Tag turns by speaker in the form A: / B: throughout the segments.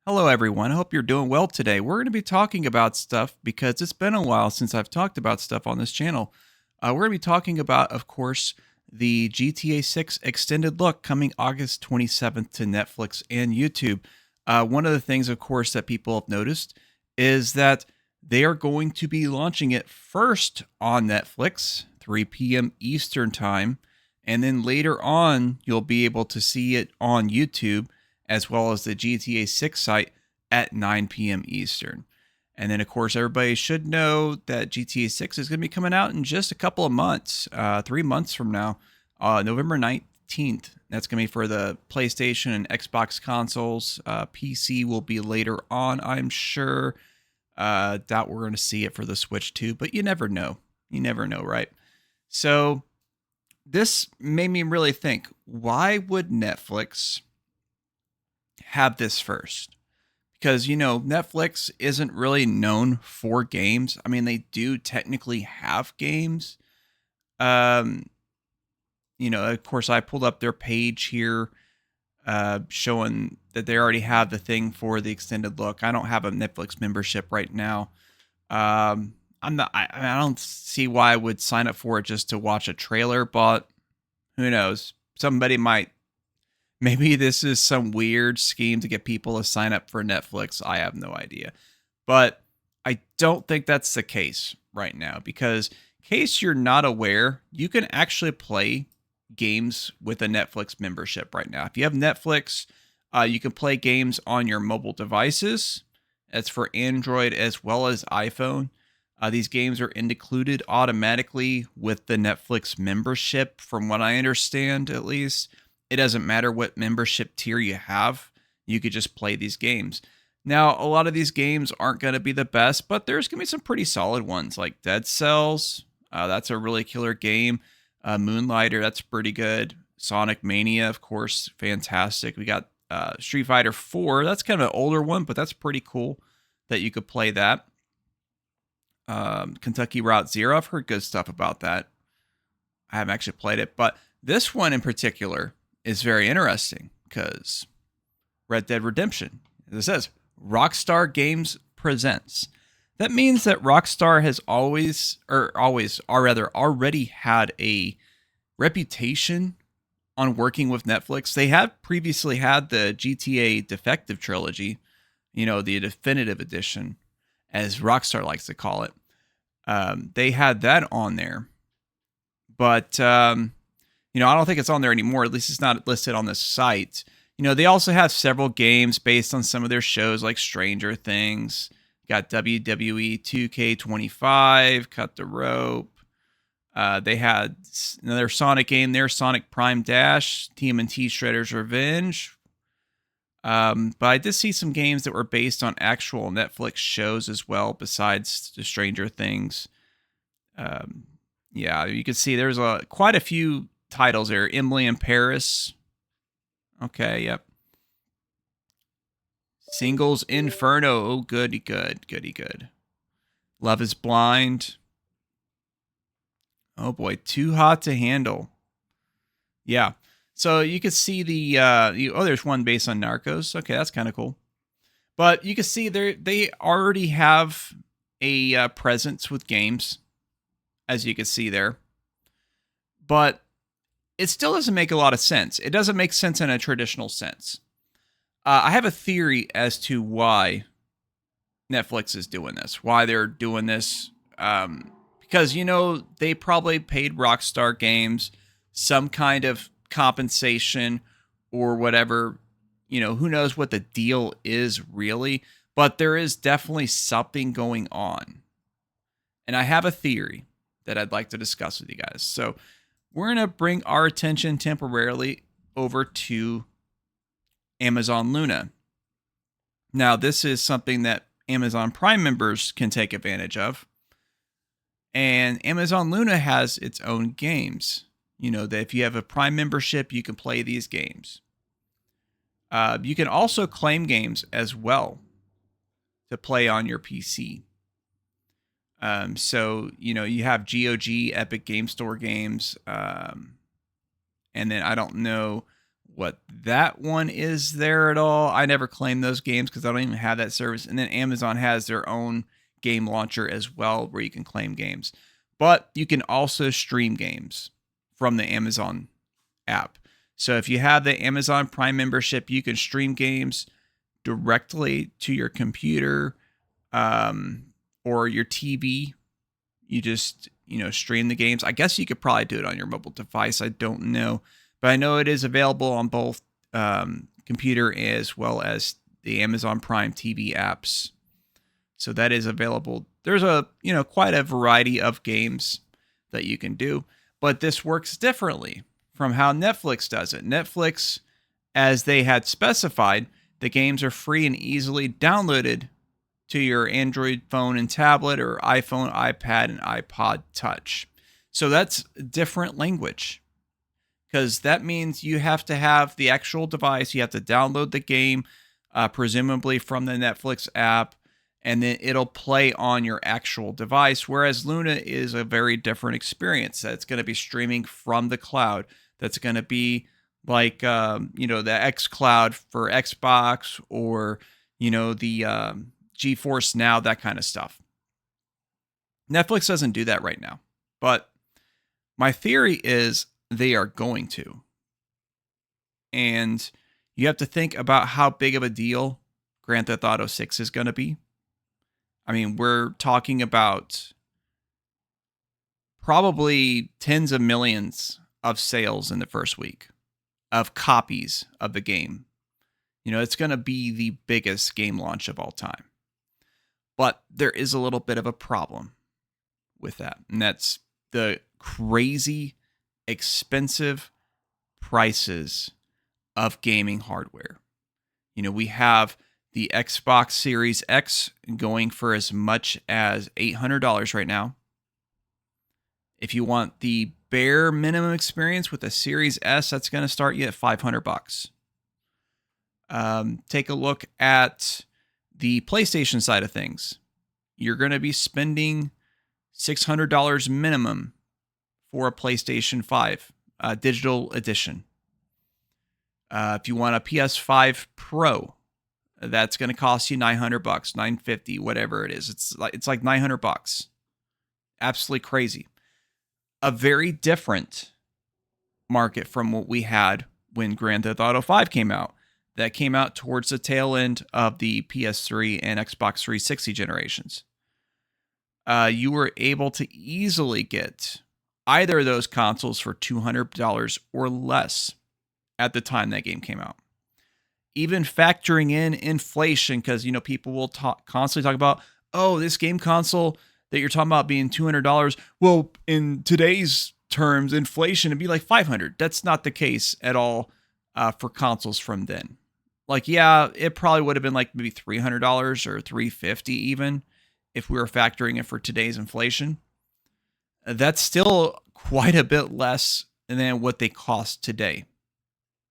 A: Hello, everyone. I hope you're doing well today. We're going to be talking about stuff because it's been a while since I've talked about stuff on this channel. We're going to be talking about, of course, the GTA 6 extended look coming August 27th to Netflix and YouTube. One of the things, of course, that people have noticed is that they are going to be launching it first on Netflix, 3 p.m. Eastern Time, and then later on, you'll be able to see it on YouTube as well as the GTA 6 site at 9 p.m. Eastern. And then, of course, everybody should know that GTA 6 is going to be coming out in just a couple of months, 3 months from now, November 19th. That's going to be for the PlayStation and Xbox consoles. PC will be later on, I'm sure. Doubt we're going to see it for the Switch too, but you never know. You never know, right? So, this made me really think, why would Netflix have this first? Because Netflix isn't really known for games. I mean, they do technically have games. um of course, I pulled up their page here, showing that they already have the thing for the extended look. I don't have a Netflix membership right now. I'm not I don't see why I would sign up for it just to watch a trailer, but who knows, somebody might. Maybe this is some weird scheme to get people to sign up for Netflix. I have no idea. But I don't think that's the case right now because, in case you're not aware, you can actually play games with a Netflix membership right now. If you have Netflix, you can play games on your mobile devices. That's for Android as well as iPhone. These games are included automatically with the Netflix membership, from what I understand, at least. It doesn't matter what membership tier you have, you could just play these games. Now, a lot of these games aren't going to be the best, but there's going to be some pretty solid ones like Dead Cells. That's a really killer game. Moonlighter, that's pretty good. Sonic Mania, of course, fantastic. We got Street Fighter 4. That's kind of an older one, but that's pretty cool that you could play that. Kentucky Route Zero, I've heard good stuff about that. I haven't actually played it, but this one in particular is very interesting because Red Dead Redemption, as it says, Rockstar Games presents. That means that Rockstar has already had a reputation on working with Netflix. They had previously had the GTA Defective Trilogy, the definitive edition, as Rockstar likes to call it. They had that on there, but I don't think it's on there anymore. At least it's not listed on the site. They also have several games based on some of their shows, like Stranger Things. Got WWE 2K25, Cut the Rope. They had another Sonic game there, Sonic Prime Dash, TMNT Shredder's Revenge. But I did see some games that were based on actual Netflix shows as well, besides the Stranger Things. Yeah, you can see there's quite a few titles there. Emily in Paris. Okay, yep. Singles Inferno. Oh, goody good, goody good. Love is Blind. Oh boy, Too Hot to Handle. Yeah. So you can see there's one based on Narcos. Okay, that's kind of cool. But you can see they already have a presence with games, as you can see there. But it still doesn't make a lot of sense. It doesn't make sense in a traditional sense. I have a theory as to why Netflix is doing this, why they're doing this. Because, they probably paid Rockstar Games some kind of compensation or whatever. Who knows what the deal is really, but there is definitely something going on. And I have a theory that I'd like to discuss with you guys. So we're going to bring our attention temporarily over to Amazon Luna. Now, this is something that Amazon Prime members can take advantage of. And Amazon Luna has its own games. That if you have a Prime membership, you can play these games. You can also claim games as well to play on your PC. So, you have GOG, Epic Game Store games. And then I don't know what that one is there at all. I never claim those games because I don't even have that service. And then Amazon has their own game launcher as well where you can claim games. But you can also stream games from the Amazon app. So if you have the Amazon Prime membership, you can stream games directly to your computer or your TV. You just, stream the games. I guess you could probably do it on your mobile device. I don't know. But I know it is available on both computer as well as the Amazon Prime TV apps. So that is available. There's quite a variety of games that you can do, but this works differently from how Netflix does it. Netflix, as they had specified, the games are free and easily downloaded to your Android phone and tablet or iPhone, iPad, and iPod Touch. So that's different language because that means you have to have the actual device. You have to download the game, presumably from the Netflix app, and then it'll play on your actual device. Whereas Luna is a very different experience. That's going to be streaming from the cloud. That's going to be like, the xCloud for Xbox or, the GeForce Now, that kind of stuff. Netflix doesn't do that right now. But my theory is they are going to. And you have to think about how big of a deal Grand Theft Auto 6 is going to be. I mean, we're talking about probably tens of millions of sales in the first week of copies of the game. It's going to be the biggest game launch of all time. But there is a little bit of a problem with that. And that's the crazy expensive prices of gaming hardware. We have the Xbox Series X going for as much as $800 right now. If you want the bare minimum experience with a Series S, that's going to start you at $500. Take a look at the PlayStation side of things. You're going to be spending $600 minimum for a PlayStation 5 digital edition. If you want a PS5 Pro, that's going to cost you $900, $950, whatever it is. It's like $900. Absolutely crazy. A very different market from what we had when Grand Theft Auto 5 came out. That came out towards the tail end of the PS3 and Xbox 360 generations. You were able to easily get either of those consoles for $200 or less at the time that game came out. Even factoring in inflation, because people will constantly talk about, oh, this game console that you're talking about being $200. Well, in today's terms, inflation would be like $500. That's not the case at all for consoles from then. Like, yeah, it probably would have been like maybe $300 or $350 even if we were factoring it for today's inflation. That's still quite a bit less than what they cost today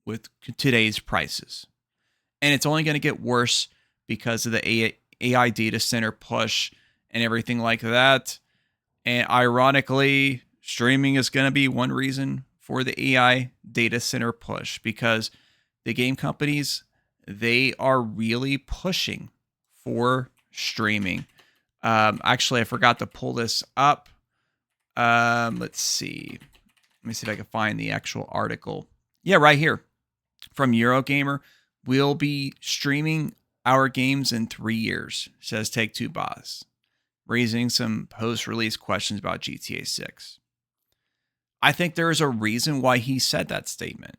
A: with today's prices. And it's only going to get worse because of the AI data center push and everything like that. And ironically, streaming is going to be one reason for the AI data center push because the game companies, they are really pushing for streaming. Actually, I forgot to pull this up. Let's see. Let me see if I can find the actual article. Yeah, right here from Eurogamer. We'll be streaming our games in 3 years, says Take-Two boss, raising some post-release questions about GTA 6. I think there is a reason why he said that statement.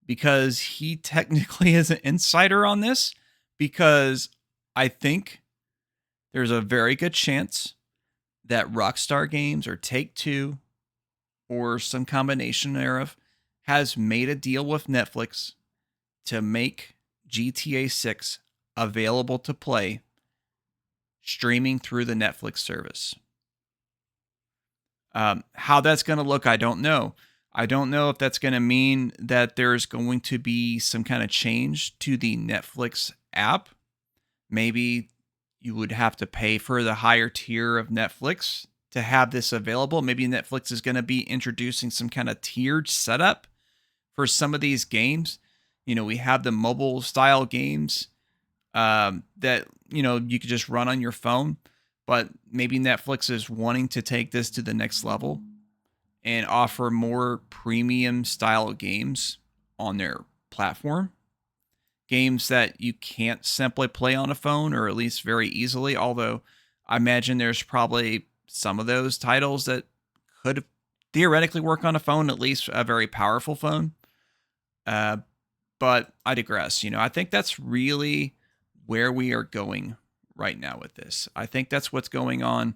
A: Because he technically is an insider on this. Because I think there's a very good chance that Rockstar Games or Take-Two or some combination thereof has made a deal with Netflix to make GTA 6 available to play streaming through the Netflix service. How that's going to look, I don't know. I don't know if that's going to mean that there's going to be some kind of change to the Netflix app. Maybe you would have to pay for the higher tier of Netflix to have this available. Maybe Netflix is going to be introducing some kind of tiered setup for some of these games. We have the mobile style games that you could just run on your phone, but maybe Netflix is wanting to take this to the next level and offer more premium style games on their platform. Games that you can't simply play on a phone, or at least very easily. Although I imagine there's probably some of those titles that could theoretically work on a phone, at least a very powerful phone. Uh, but I digress. I think that's really where we are going right now with this. I think that's what's going on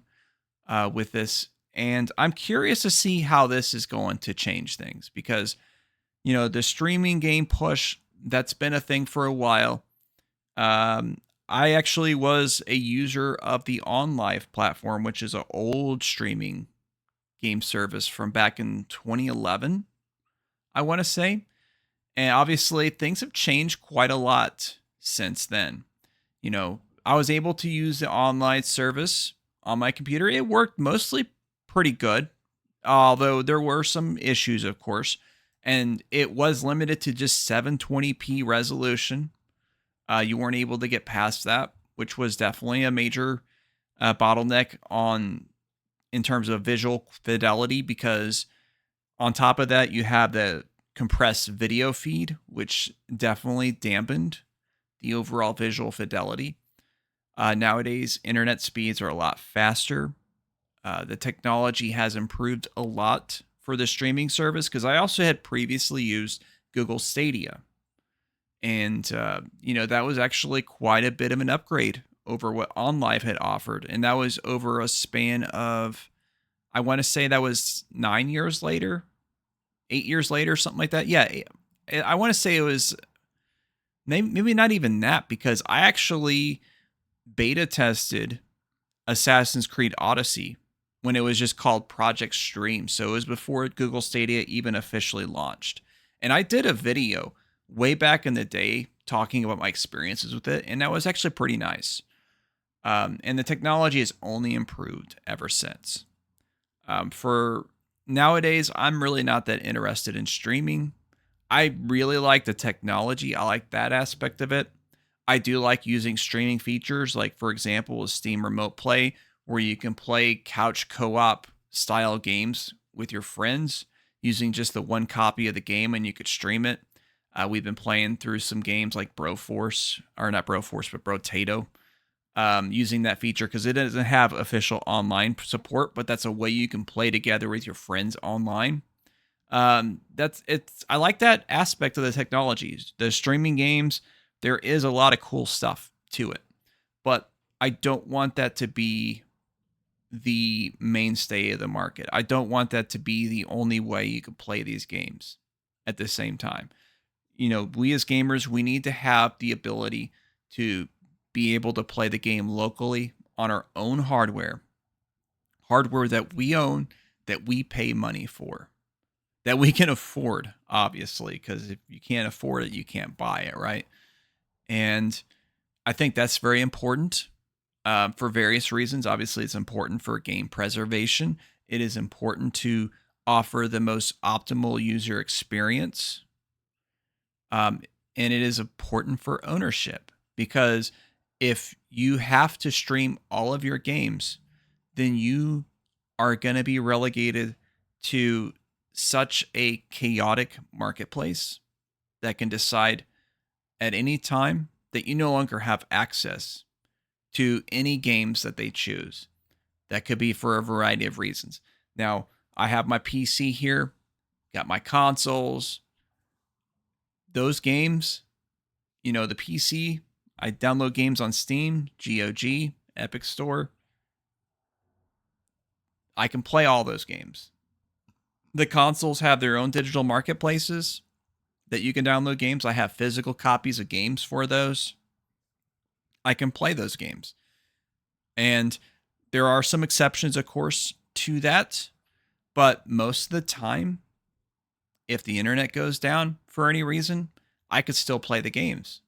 A: with this. And I'm curious to see how this is going to change things because, the streaming game push, that's been a thing for a while. I actually was a user of the OnLive platform, which is an old streaming game service from back in 2011, I want to say. And obviously, things have changed quite a lot since then. I was able to use the online service on my computer. It worked mostly pretty good, although there were some issues, of course. And it was limited to just 720p resolution. You weren't able to get past that, which was definitely a major bottleneck in terms of visual fidelity, because on top of that, you have the compressed video feed, which definitely dampened the overall visual fidelity. Nowadays, internet speeds are a lot faster. The technology has improved a lot for the streaming service, because I also had previously used Google Stadia. And, that was actually quite a bit of an upgrade over what OnLive had offered. And that was over a span of, I want to say that was 9 years later, 8 years later, something like that. Yeah, I want to say it was maybe not even that, because I actually beta tested Assassin's Creed Odyssey when it was just called Project Stream. So it was before Google Stadia even officially launched. And I did a video way back in the day talking about my experiences with it, and that was actually pretty nice. And the technology has only improved ever since. For nowadays, I'm really not that interested in streaming. I really like the technology. I like that aspect of it. I do like using streaming features, like, for example, with Steam Remote Play, where you can play couch co-op style games with your friends using just the one copy of the game, and you could stream it. We've been playing through some games like Broforce, or not Broforce, but Brotato, using that feature because it doesn't have official online support, but that's a way you can play together with your friends online. I like that aspect of the technologies. The streaming games, there is a lot of cool stuff to it, but I don't want that to be the mainstay of the market. I don't want that to be the only way you can play these games at the same time. We as gamers, we need to have the ability to be able to play the game locally on our own hardware that we own, that we pay money for, that we can afford, obviously, because if you can't afford it, you can't buy it, right? And I think that's very important for various reasons. Obviously, it's important for game preservation. It is important to offer the most optimal user experience. And it is important for ownership, because if you have to stream all of your games, then you are going to be relegated to such a chaotic marketplace that can decide at any time that you no longer have access to any games that they choose. That could be for a variety of reasons. Now, I have my PC here, got my consoles. Those games, the PC, I download games on Steam, GOG, Epic Store. I can play all those games. The consoles have their own digital marketplaces that you can download games. I have physical copies of games for those. I can play those games. And there are some exceptions, of course, to that. But most of the time, if the internet goes down for any reason, I could still play the games.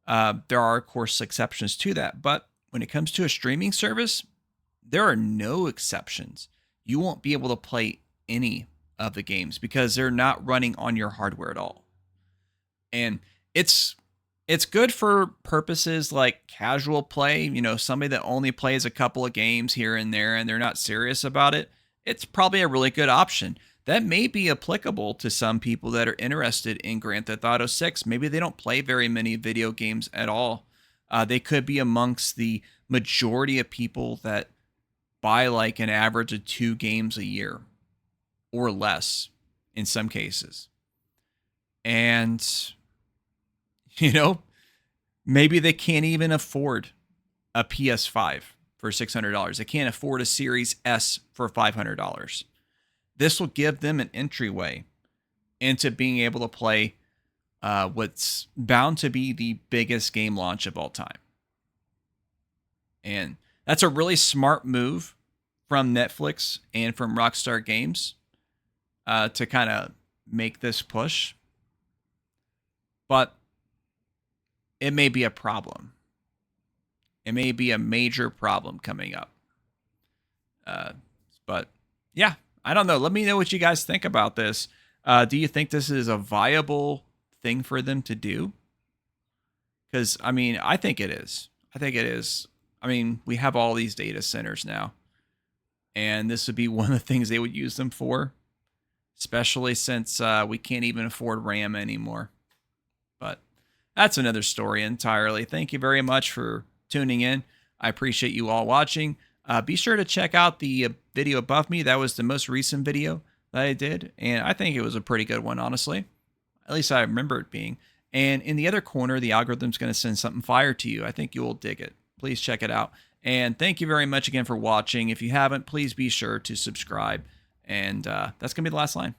A: There are, of course, exceptions to that. But when it comes to a streaming service, there are no exceptions. You won't be able to play any of the games because they're not running on your hardware at all. And it's it's good for purposes like casual play, somebody that only plays a couple of games here and there and they're not serious about it. It's probably a really good option. That may be applicable to some people that are interested in Grand Theft Auto 6. Maybe they don't play very many video games at all. They could be amongst the majority of people that buy like an average of 2 games a year or less in some cases. And, you know, maybe they can't even afford a PS5 for $600. They can't afford a Series S for $500. This will give them an entryway into being able to play what's bound to be the biggest game launch of all time. And that's a really smart move from Netflix and from Rockstar Games to kind of make this push. But it may be a problem. It may be a major problem coming up. But yeah, I don't know. Let me know what you guys think about this. Do you think this is a viable thing for them to do? Because, I mean, I think it is. I think it is. I mean, we have all these data centers now. And this would be one of the things they would use them for. Especially since we can't even afford RAM anymore. But that's another story entirely. Thank you very much for tuning in. I appreciate you all watching. Be sure to check out the video above me. That was the most recent video that I did. And I think it was a pretty good one, honestly. At least I remember it being. And in the other corner, the algorithm's going to send something fire to you. I think you will dig it. Please check it out. And thank you very much again for watching. If you haven't, please be sure to subscribe. And that's going to be the last line.